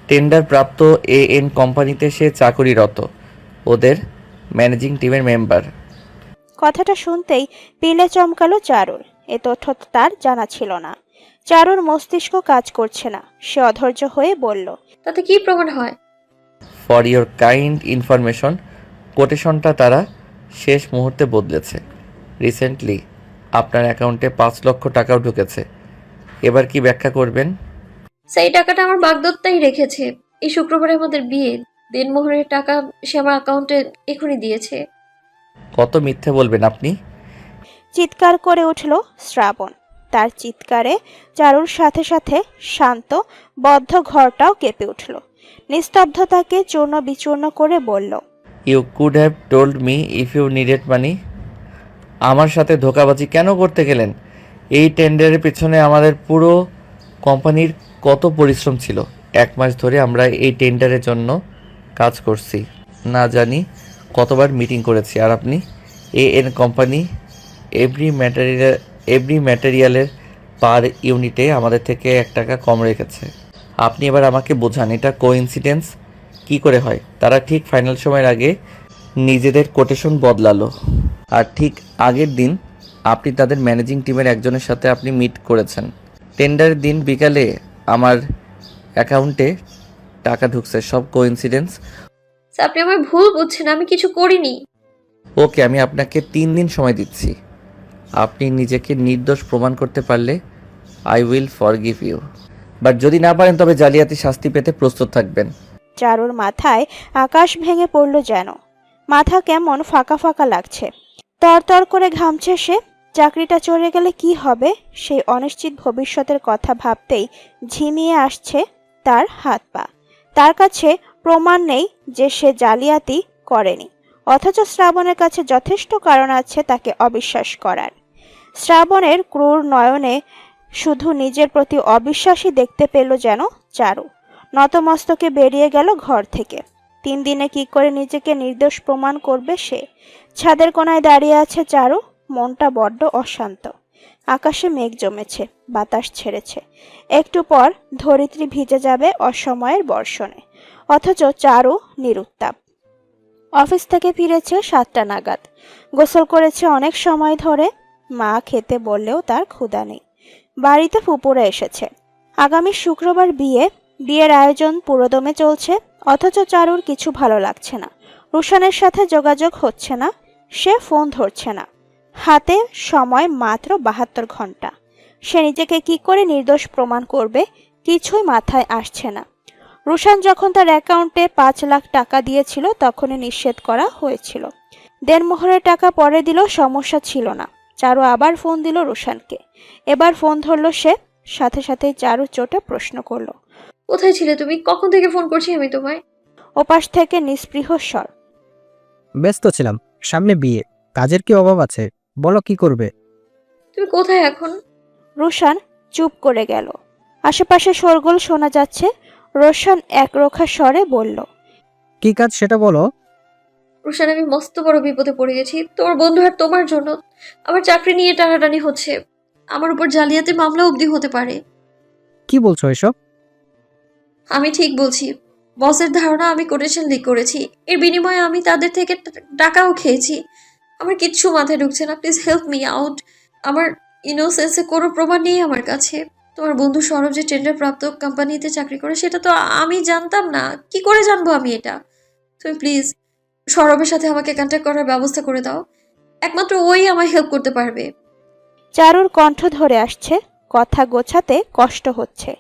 Tender প্রাপ্ত AN কোম্পানিতে সে চাকুরিরত, ওদের ম্যানেজিং টিমের মেম্বার। কথাটা শুনতেই পিলে চমকালো চারুর। এ তথ্য তার জানা ছিল না। চারুর মস্তিষ্ক কাজ করছে না। সে অধৈর্য হয়ে বলল, তাতে কি প্রমাণ হয়? ফর ইওর কাইন্ড ইনফরমেশন, কোটেশনটা তারা শেষ মুহূর্তে বদলেছে। রিসেন্টলি আপনার অ্যাকাউন্টে 5 লক্ষ টাকাও ঢুকেছে। এবার কি ব্যাখ্যা করবেন? সেই টাকাটা আমার বাগদত্তাই রেখেছে। এই শুক্রবারে আমাদের বিয়ে, দেনমোহরের টাকা সে আমার অ্যাকাউন্টে এখনই দিয়েছে। কত মিথ্যে বলবেন আপনি? চিৎকার করে উঠল শ্রাবণ। তার চিৎকারে চারুর সাথে সাথে শান্ত বদ্ধ ঘরটাও কেঁপে উঠল। নিস্তব্ধতাকে চূর্ণ বিচূর্ণ করে বলল, you could have told me if you needed money. আমার সাথে ধোঁকাবাজি কেন করতে গেলেন? এই টেন্ডারের পেছনে আমাদের পুরো কোম্পানির কত পরিশ্রম ছিল। 1 মাস ধরে আমরা এই টেন্ডারের জন্য কাজ করছি, না জানি কতবার মিটিং করেছি। আর আপনি এএন কোম্পানি এভরি ম্যাটেরিয়ালের পার ইউনিটে আমাদের থেকে 1 টাকা কম রেখেছে। আপনি এবার আমাকে বোঝান, এটা কোইন্সিডেন্স কি করে হয়? তারা ঠিক ফাইনাল সময়ের আগে নিজেদের কোটেশন বদলালো, আর ঠিক আগের দিন আপনি তাদের ম্যানেজিং টিমের একজনের সাথে আপনি মিট করেছেন। টেন্ডারের দিন বিকালে আমার অ্যাকাউন্টে টাকা ঢুকছে। সব কোইন্সিডেন্স। আপনি আমার ভুল বুঝছেন, আমি কিছু করিনি। ওকে, আমি আপনাকে 3 দিন সময় দিচ্ছি। আপনি নিজেকে নির্দোষ প্রমাণ করতে পারলে I will forgive you, but যদি না পারেন তবে জালিয়াতি শাস্তি পেতে প্রস্তুত থাকবেন। চারুর মাথায় আকাশ ভেঙে পড়ল যেন। মাথা কেমন ফাঁকা ফাঁকা লাগছে। তরতর করে ঘামছে সে। চাকরিটা চলে গেলে কি হবে, সেই অনিশ্চিত ভবিষ্যতের কথা ভাবতেই ঝিমিয়ে আসছে তার হাত পা। তার কাছে প্রমাণ নেই যে সে জালিয়াতি করেনি, অথচ শ্রাবণের কাছে যথেষ্ট কারণ আছে তাকে অবিশ্বাস করার। শ্রাবণের ক্রূর নয়নে শুধু নিজের প্রতি অবিশ্বাসী দেখতে পেল যেন চারু। নতমস্তকে বেরিয়ে গেল ঘর থেকে। 3 দিনে কি করে নিজেকে নির্দোষ প্রমাণ করবে সে? ছাদের কোণায় দাঁড়িয়ে আছে চারু। মনটা বড্ড অশান্ত। আকাশে মেঘ জমেছে, বাতাস ছেড়েছে। একটু পর ধরিত্রী ভিজে যাবে অসময়ের বর্ষণে, অথচ চারু নিরুত্তাপ। অফিস থেকে ফিরেছে 7টা নাগাদ। গোসল করেছে অনেক সময় ধরে। মা খেতে বললেও তার ক্ষুধা নেই। বাড়িতে ফুপুরা এসেছে। আগামী শুক্রবার বিয়ে। বিয়ের আয়োজন পুরোদমে চলছে, অথচ চারুর কিছু ভালো লাগছে না। রুশানের সাথে যোগাযোগ হচ্ছে না। সে ফোন ধরছে না। হাতে সময় মাত্র 72 ঘন্টা। সে নিজেকে কি করে নির্দোষ প্রমাণ করবে, কিছুই মাথায় আসছে না। রুশান যখন তার অ্যাকাউন্টে 5 লাখ টাকা দিয়েছিল তখনই নিষেধ করা হয়েছিল। দেনমোহরের টাকা পরে দিলেও সমস্যা ছিল না। চারু আবার ফোন দিল রুশানকে। এবার ফোন ধরল সে। সাথে সাথেই চারু চোটে প্রশ্ন করল, কোথায় ছিলে তুমি? কখন থেকে ফোন করছি আমি তোমায়। ওপাশ থেকে নিস্পৃহ স্বর। ব্যস্ত ছিলাম, সামনে বিয়ে, কাজের কি অভাব আছে? বলো কি করবে? তুমি কোথায় এখন? রুশান চুপ করে গেল। আশেপাশে শোরগোল শোনা যাচ্ছে। রোশান একরোখা স্বরে বলল, কি কাজ সেটা বলো। রুশান, আমি মস্ত বড় বিপদে পড়ে গেছি তোমার বন্ধু আর তোমার জন্য। আমার চাকরি নিয়ে টানাটানি হচ্ছে। আমার উপর জালিয়াতি মামলা অবধি হতে পারে। কি বলছো এসব? আমি ঠিক বলছি। বসের ধারণা আমি কোটেশন লিক করেছি। এর বিনিময়ে আমি তাদের থেকে টাকাও খেয়েছি। আমার কিচ্ছু মাথায় ঢুকছে না। Please help me out. আমার ইনোসেন্সে কোনো প্রমাণ নেই আমার কাছে। তোমার বন্ধু সৌরভ যে টেন্ডার প্রাপ্ত কোম্পানিতে চাকরি করে সেটা তো আমি জানতাম না। কি করে জানবো আমি এটা? তুমি প্লিজ সৌরভের সাথে আমাকে কন্ট্যাক্ট করার ব্যবস্থা করে দাও। একমাত্র ওই আমায় হেল্প করতে পারবে। চারুর কণ্ঠ ধরে আসছে। কথা গোছাতে কষ্ট হচ্ছে।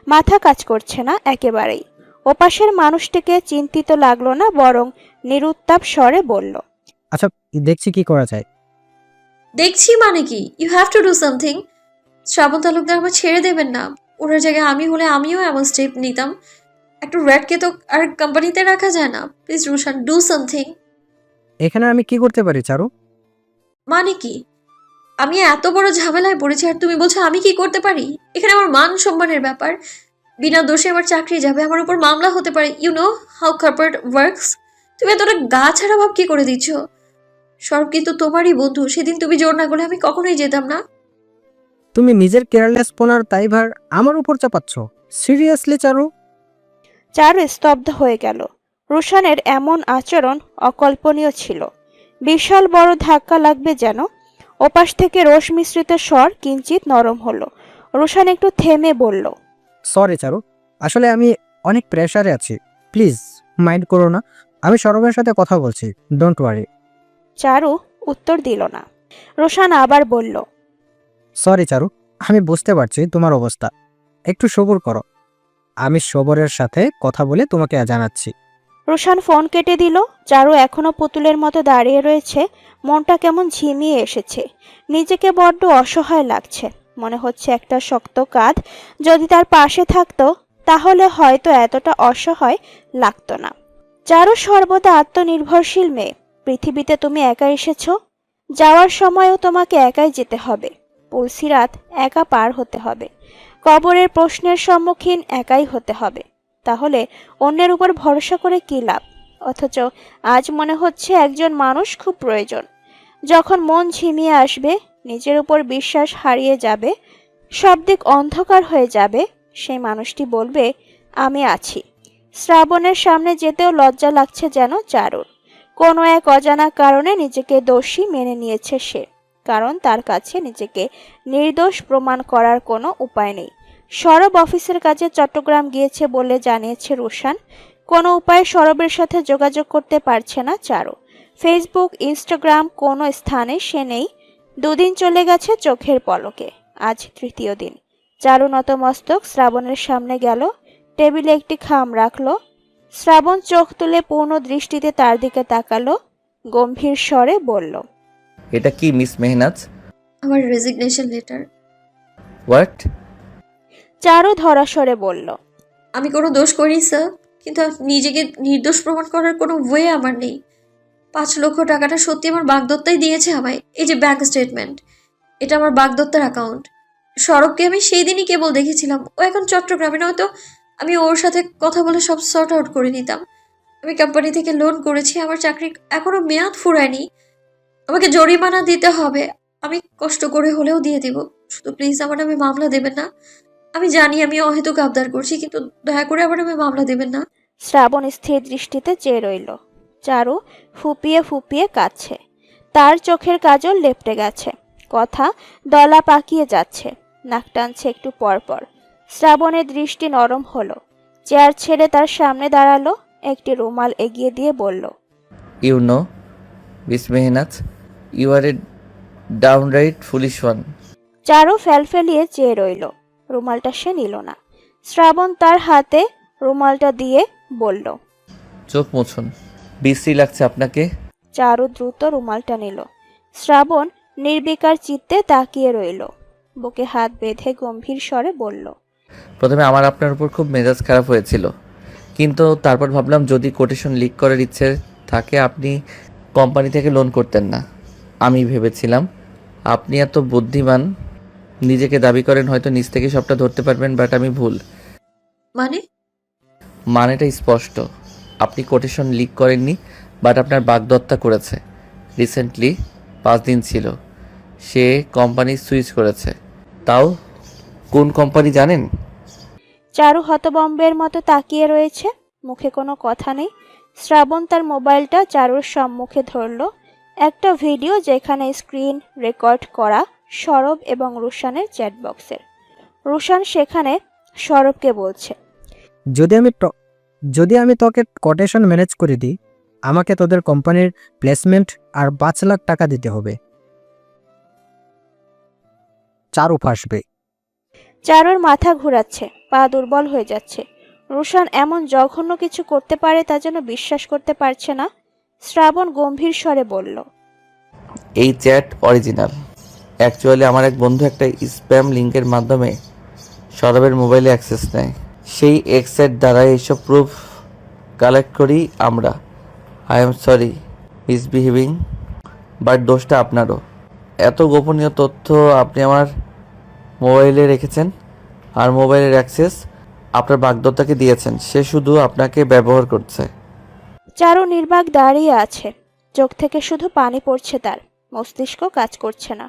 মাথা কাজ করছে না একেবারেই। ওপাশের মানুষটিকে চিন্তিত লাগলো না, বরং নিরুত্তাপ স্বরে বলল, আচ্ছা, দেখছি কি করা যায়। দেখছি মানে কি? You have to do something. Shraban Talukdar আমার ছেড়ে দেবেন না। ওনার জায়গায় আমি হলে আমিও এমন স্টেপ নিতাম। একটা র্যাটকে তো আর কোম্পানিতে রাখা যায় না। Please Rushan, do something. এখানে আমি কি করতে পারি চারু? মানে কি? আমি এত বড় ঝামেলায় পড়েছি আর তুমি বলছো আমি কি করতে পারি? এখানে আমার মান সম্মানের ব্যাপার। বিনা দোষে আমার চাকরি যাবে, আমার উপর মামলা হতে পারে। You know how corporate works. তুমি এতটা গা ছাড়া ভাব কি করে দিচ্ছ? সব কিন্তু তোমারই বন্ধু। সেদিন তুমি জোর না করলে আমি কখনোই যেতাম না। তুমি নিজের কেয়ারলেস পোনার দায়ভার আমার উপর চাপাচ্ছ? সিরিয়াসলি চারু? চারু স্তব্ধ হয়ে গেল। রুশানের এমন আচরণ অকল্পনীয় ছিল। বিশাল বড় ধাক্কা লাগবে যেন। ওপাশ থেকে রোষ মিশ্রিত স্বর কিঞ্চিত নরম হলো। রুশান একটু থেমে বলল, সরি চারু, আসলে আমি অনেক প্রেশারে আছি। প্লিজ মাইন্ড করো না, আমি সৌরভের সাথে কথা বলছি, ডোন্ট ওয়ারি। চারু উত্তর দিল না। রুশান আবার বলল, সরি চারু, আমি বুঝতে পারছি তোমার অবস্থা, একটু সবুর করো, আমি সবরের সাথে কথা বলে তোমাকে জানাচ্ছি। রুশান ফোন কেটে দিল। চারু এখনো পুতুলের মতো দাঁড়িয়ে রয়েছে। মনটা কেমন ঝিমিয়ে এসেছে। নিজেকে বড্ড অসহায় লাগছে। মনে হচ্ছে একটা শক্ত কাঁধ যদি তার পাশে থাকতো তাহলে হয়তো এতটা অসহায় লাগতো না। চারু সর্বদা আত্মনির্ভরশীল মেয়ে। পৃথিবীতে তুমি একা এসেছো, যাওয়ার সময়ও তোমাকে একাই যেতে হবে। পুলসিরাত একা পার হতে হবে। কবরের প্রশ্নের সম্মুখীন একাই হতে হবে। তাহলে অন্যের উপর ভরসা করে কী লাভ? অথচ আজ মনে হচ্ছে একজন মানুষ খুব প্রয়োজন। যখন মন ঝিমিয়ে আসবে, নিজের উপর বিশ্বাস হারিয়ে যাবে, সব দিক অন্ধকার হয়ে যাবে, সেই মানুষটি বলবে, আমি আছি। শ্রাবণের সামনে যেতেও লজ্জা লাগছে যেন চারুর। কোনো এক অজানা কারণে নিজেকে দোষী মেনে নিয়েছে সে। কারণ তার কাছে নিজেকে নির্দোষ প্রমাণ করার কোনো উপায় নেই। সৌরভ অফিসের কাজে চট্টগ্রাম গিয়েছে বলে জানিয়েছে রুশান। কোনো উপায়ে সৌরভের সাথে যোগাযোগ করতে পারছে না চারু। ফেসবুক, ইনস্টাগ্রাম কোনো স্থানে সে নেই। দুদিন চলে গেছে চোখের পলকে। আজ তৃতীয় দিন। চারু নতমস্তক শ্রাবণের সামনে গেল। টেবিলে একটি খাম রাখলো। শ্রাবণ চোখ তুলে পূর্ণ দৃষ্টিতে তার দিকে তাকালো। গম্ভীর স্বরে বলল, এটা কি মিস মেহনাজ? আমার রেজিগনেশন লেটার। হোয়াট? চারু ধরাস্বরে বলল, আমি কোনো দোষ করিনি স্যার, কিন্তু নিজেকে নির্দোষ প্রমাণ করার কোনো ওয়ে আমার নেই। 5 লক্ষ টাকাটা সত্যি আমার বাগদত্তাই দিয়েছে আমায়। এই যে ব্যাংক স্টেটমেন্ট, এটা আমার বাগদত্তার অ্যাকাউন্ট। সৌরভকে আমি সেই দিনই কেবল দেখেছিলাম। ও এখন চট্টগ্রামে, নয়তো আমি ওর সাথে কথা বলে সব সর্ট আউট করে নিতাম। আমি কোম্পানি থেকে লোন করেছি, আমার চাকরি এখনো মেয়াদ ফুরায়নি। আমাকে জরিমানা দিতে হবে, আমি কষ্ট করে হলেও দিয়ে দিব। শুধু প্লিজ আমার নামে মামলা দেবেন না। আমি জানি আমি অহেতুক আবদার করছি, কিন্তু দয়া করে আমার নামে মামলা দেবেন না। শ্রাবণ স্থির দৃষ্টিতে চেয়ে রইল। চারু ফুপিয়ে ফুপিয়ে কাঁদছে। তার চোখের কাজল লেপটে গেছে। কথা দলা পাকিয়ে যাচ্ছে। নাক টানছে একটু পরপর। শ্রাবণের দৃষ্টি নরম হলো। চেয়ার ছেড়ে তার সামনে দাঁড়ালো। একটি রুমাল এগিয়ে দিয়ে বলল, you know miss Mehnaz, you are a downright foolish one. Charu ফেলফেলিয়ে চেয়ে রইল। রুমালটা সে নিল না। শ্রাবণ তার হাতে রুমালটা দিয়ে বলল, চোখ মুছুন, বিশ্রী লাগছে আপনাকে। চারু দ্রুত রুমালটা নিল। শ্রাবণ নির্বিকার চিত্তে তাকিয়ে রইল। বুকে হাত বেঁধে গম্ভীর স্বরে বলল, প্রথমে আমার আপনার উপর খুব মেজাজ খারাপ হয়েছিল, কিন্তু তারপর ভাবলাম যদি কোটেশন লিক করার ইচ্ছে থাকে আপনি কোম্পানি থেকে লোন করতেন না। আমি ভেবেছিলাম আপনি এত বুদ্ধিমান নিজেকে দাবি করেন, হয়তো নিজ থেকে সবটা ধরতে পারবেন, বাট আমি ভুল। মানে? মানেটা স্পষ্ট। আপনি কোটেশন লিক করেননি, বাট আপনার বাগদত্তা করেছে। রিসেন্টলি 5 দিন ছিল সে কোম্পানি সুইচ করেছে। তাও কোন কোম্পানি জানেন? চারু হতবম্বের মতো তাকিয়ে রয়েছে। মুখে কোনো কথা নেই। শ্রাবণ তার মোবাইলটা চারুর সম্মুখে ধরল। একটা ভিডিও যেখানে স্ক্রিন রেকর্ড করা সৌরভ এবং রুশানের চ্যাটবক্সের। রুশান সেখানে সৌরভকে বলছে, যদি আমি তোকে কোটেশন ম্যানেজ করে দিই, আমাকে তোদের কোম্পানির প্লেসমেন্ট আর 5 লাখ টাকা দিতে হবে। চারু ফাঁসবে। চারুর মাথা ঘুরাচ্ছে, পা দুর্বল হয়ে যাচ্ছে। রুশান এমন জঘন্য কিছু করতে পারে তা যেন বিশ্বাস করতে পারছে না। শ্রাবণ গম্ভীর স্বরে বলল, এই চ্যাট অরিজিনাল। অ্যাকচুয়ালি আমার এক বন্ধু একটা স্প্যাম লিঙ্কের মাধ্যমে সৌরভের মোবাইলে অ্যাক্সেস নেয়। সেই এক্সের দ্বারা এইসব প্রুফ কালেক্ট করি আমরা। আই এম সরি মিসবিহেভিং, বাট দোষটা আপনারও। এত গোপনীয় তথ্য আপনি আমার মোবাইলে রেখেছেন, আর মোবাইলের অ্যাক্সেস আপনার বাগদত্তাকে দিয়েছেন। সে শুধু আপনাকে ব্যবহার করছে। চারু নির্বাক দাঁড়িয়ে আছে। চোখ থেকে শুধু পানি পড়ছে তার। মস্তিষ্ক কাজ করছে না।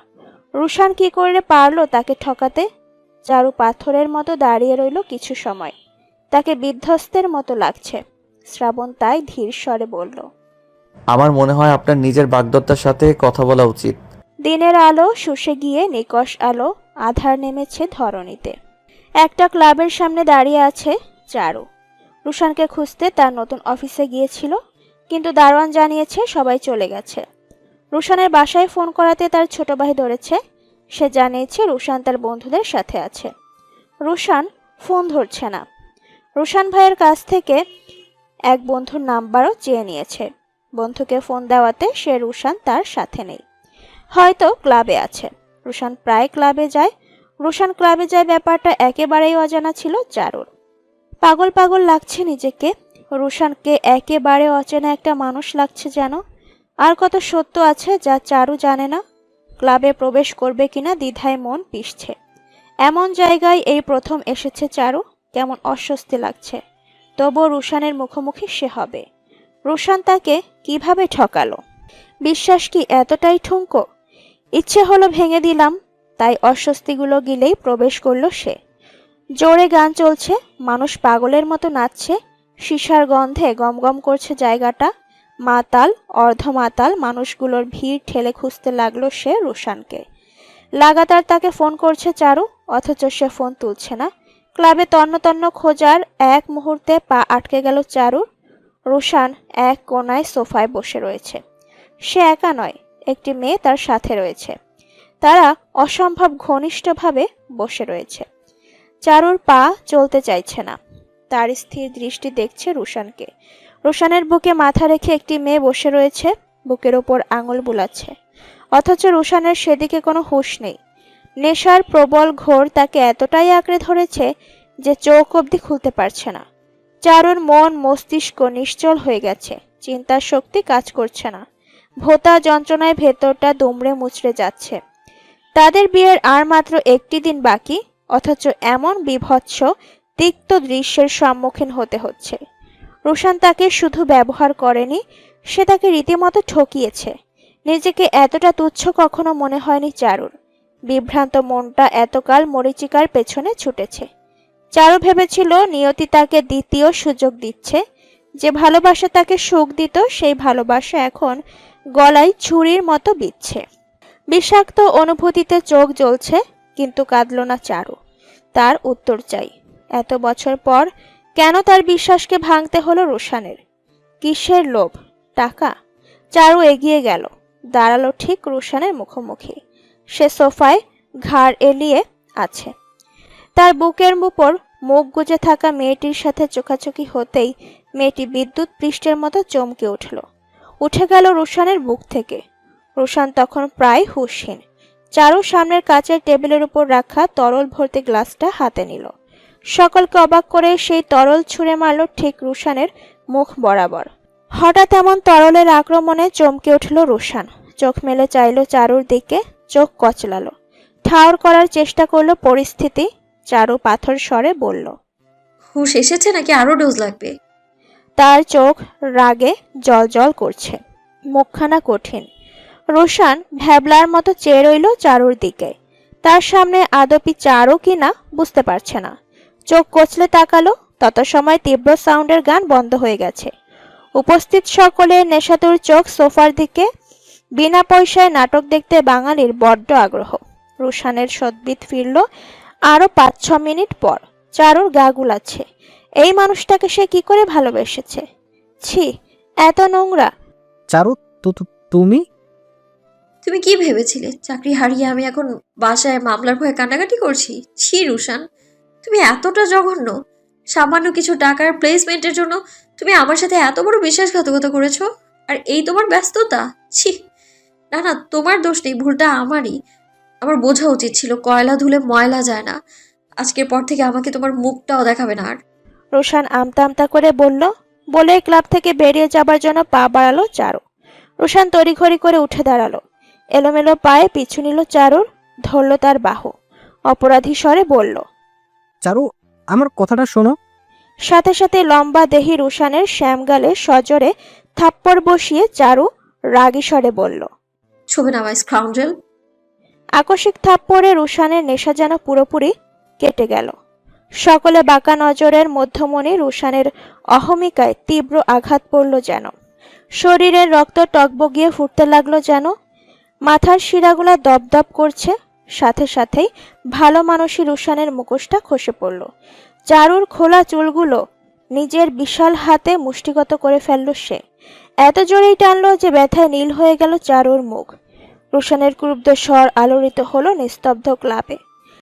রুশান কি করে পারলো তাকে ঠকাতে? চারু পাথরের মতো দাঁড়িয়ে রইল কিছু সময়। তাকে বিধ্বস্তের মতো লাগছে। শ্রাবণ তাই ধীর স্বরে বলল, আমার মনে হয় আপনার নিজের বাগদত্তার সাথে কথা বলা উচিত। দিনের আলো শুষে গিয়ে নিকষ আলো আধার নেমেছে ধরণীতে। একটা ক্লাবের সামনে দাঁড়িয়ে আছে চারু। রুশানকে খুঁজতে তার নতুন অফিসে গিয়েছিল, কিন্তু দারোয়ান জানিয়েছে সবাই চলে গেছে। রুশানের বাসায় ফোন করাতে তার ছোট ভাই ধরেছে। সে জানিয়েছে রুশান তার বন্ধুদের সাথে আছে। রুশান ফোন ধরছে না। রুশান ভাইয়ের কাছ থেকে এক বন্ধুর নাম্বারও চেয়ে নিয়েছে। বন্ধুকে ফোন দেওয়াতে সে রুশান তার সাথে নেই, হয়তো ক্লাবে আছে। রুশান প্রায় ক্লাবে যায়। রুশান ক্লাবে যায় ব্যাপারটা একেবারেই অজানা ছিল চারুর। পাগল পাগল লাগছে নিজেকে। রুশানকে একেবারে অচেনা একটা মানুষ লাগছে যেন। আর কত সত্য আছে যা চারু জানে না। ক্লাবে প্রবেশ করবে কিনা দ্বিধায় মন পিষছে। এমন জায়গায় এই প্রথম এসেছে চারু, কেমন অস্বস্তি লাগছে। তবুও রুশানের মুখোমুখি সে হবে। রুশান তাকে কিভাবে ঠকালো? বিশ্বাস কি এতটাই ঠুনকো? ইচ্ছে হলো ভেঙে দিলাম। তাই অস্বস্তিগুলো গিলেই প্রবেশ করলো সে। জোরে গান চলছে, মানুষ পাগলের মতো নাচছে। সীসার গন্ধে গমগম করছে জায়গাটা। মাতাল অর্ধমাতাল মানুষগুলোর ভিড় ঠেলে খুঁজতে লাগলো সে রুশানকে। লাগাতার তাকে ফোন করছে চারু, অথচ সে ফোন তুলছে না। ক্লাবে তন্ন তন্ন খোঁজার এক মুহূর্তে পা আটকে গেল চারুর। রুশান এক কোনায় সোফায় বসে রয়েছে। সে একা নয়, একটি মেয়ে তার সাথে রয়েছে। তারা অসম্ভব ঘনিষ্ঠভাবে বসে রয়েছে। চারুর পা চলতে চাইছে না। তার স্থির দৃষ্টি দেখছে রুশানকে। রুশানের বুকে মাথা রেখে একটি মেয়ে বসে রয়েছে, বুকের ওপর আঙুল বুলাচ্ছে। অথচ রুশানের সেদিকে কোনো হুঁশ নেই। নেশার প্রবল ঘোর তাকে এতটাই আঁকড়ে ধরেছে যে চোখ অবধি খুলতে পারছে না। চারুর মন মস্তিষ্ক নিশ্চল হয়ে গেছে। চিন্তার শক্তি কাজ করছে না। ভোঁতা যন্ত্রণায় ভেতরটা দুমড়ে মুচড়ে যাচ্ছে। তাদের বিয়ের আর মাত্র একটি দিন বাকি, অথচ এমন বীভৎস তিক্ত দৃশ্যের সম্মুখীন হতে হচ্ছে। রুশান তাকে শুধু ব্যবহার করেনি, সে তাকে রীতিমতো ঠকিয়েছে। নিজেকে এতটা তুচ্ছ কখনো মনে হয়নি চারুর। বিভ্রান্ত মনটা এতকাল মরীচিকার পেছনে ছুটেছে। চারু ভেবেছিল নিয়তি তাকে দ্বিতীয় সুযোগ দিচ্ছে। যে ভালোবাসা তাকে সুখ দিত, সেই ভালোবাসা এখন গলায় ছুরির মতো বিচ্ছে। বিষাক্ত অনুভূতিতে চোখ জ্বলছে, কিন্তু কাঁদল না চারু। তার উত্তর চাই। এত বছর পর কেন তার বিশ্বাসকে ভাঙতে হলো রুশানের? কিসের লোভ? টাকা? চারু এগিয়ে গেল, দাঁড়ালো ঠিক রুশানের মুখোমুখি। সে সোফায় ঘাড় এলিয়ে আছে। তার বুকের উপর মুখ গুজে থাকা মেয়েটির সাথে চোখাচোখি হতেই মেয়েটি বিদ্যুৎ পৃষ্ঠের মতো চমকে উঠল। উঠে গেল রুশানের বুক থেকে। রুশান তখন প্রায় হুঁশহীন। চারু সামনের কাচের টেবিলের উপর রাখা তরল ভর্তি গ্লাসটা হাতে নিল। সকলকে অবাক করে সেই তরল ছুঁড়ে মারল ঠিক রুশানের মুখ বরাবর। হঠাৎ এমন তরলের আক্রমণে চমকে উঠল রুশান। চোখ মেলে চাইল চারুর দিকে, চোখ কচলালো। ঠাউর করার চেষ্টা করলো পরিস্থিতি। চারু পাথর স্বরে বলল, হুঁশ এসেছে নাকি আরো ডোজ লাগবে? তার চোখ রাগে জল করছে, মুখখানা কঠিন। রুশান ভ্যাবলার মতো চেয়ে রইল চারুর দিকে। তার সামনে আদপি চারু কিনা বুঝতে পারছে না। চোখ কচলে তাকালো, তত সময় তীব্র সাউন্ডের গান বন্ধ হয়ে গেছে। উপস্থিত সকলের নেশাতুর চোখ সোফার দিকে। বিনা পয়সায় নাটক দেখতে বাঙালির বড্ড আগ্রহ। রুশানের সদ্বিত ফিরল আরো 5-6 মিনিট পর। চারুর গা গুলাচ্ছে। এই মানুষটাকে সে কি করে ভালোবেসেছে? ছি, এত নোংরা। চারু, তুমি? তুমি কি ভেবেছিলে চাকরি হারিয়ে আমি এখন বাসায় মামলার ভয়ে কান্নাকাটি করছি? ছি রুশান, তুমি এতটা জঘন্য! সামান্য কিছু টাকার প্লেসমেন্টের জন্য তুমি আমার সাথে এত বড় বিশ্বাসঘাতকতা করেছো? আর এই তোমার ব্যস্ততা? ছি! না না, তোমার দোষ নেই, ভুলটা আমারই। আমার বোঝা উচিত ছিল কয়লা ধুলে ময়লা যায় না। আজকের পর থেকে আমাকে তোমার মুখটাও দেখাবে না আর। রোশান আমতা আমতা করে বলল। বলে ক্লাব থেকে বেরিয়ে যাবার জন্য পা বাড়ালো চারু। রোশান তড়িঘড়ি করে উঠে দাঁড়ালো। এলোমেলো পায়ে পিছু নিল চারুর, ধরল তার বাহু। অপরাধী স্বরে বলল, চারু, আমার কথাটা শোনো। সাথে সাথে লম্বা দেহি রুশানের শ্যামগালে সজোরে থাপ্পড় বসিয়ে চারু রাগী স্বরে বলল, ছবি নামাই স্কাউন্ডেল। আকস্মিক থাপ্পড়ে রুশানের নেশা যেন পুরোপুরি কেটে গেল। সকলে বাঁকা নজরের মধ্যমণি রুশানের অহমিকায় তীব্র আঘাত পড়ল যেন। শরীরের রক্ত টকবগিয়ে ফুটতে লাগলো যেন। মাথার শিরাগুলা দপদপ করছে। সাথে সাথেই ভালো মানুষই রুশানের মুখোশটা খসে পড়ল। চারুর খোলা চুলগুলো নিজের বিশাল হাতে মুষ্টিগত করে ফেলল সে। এত জোরেই টানলো যে ব্যথায় নীল হয়ে গেল চারুর মুখ। রুশানের ক্রুব্ধ স্বর আলোড়িত হলো নিস্তব্ধ ক্লাবে।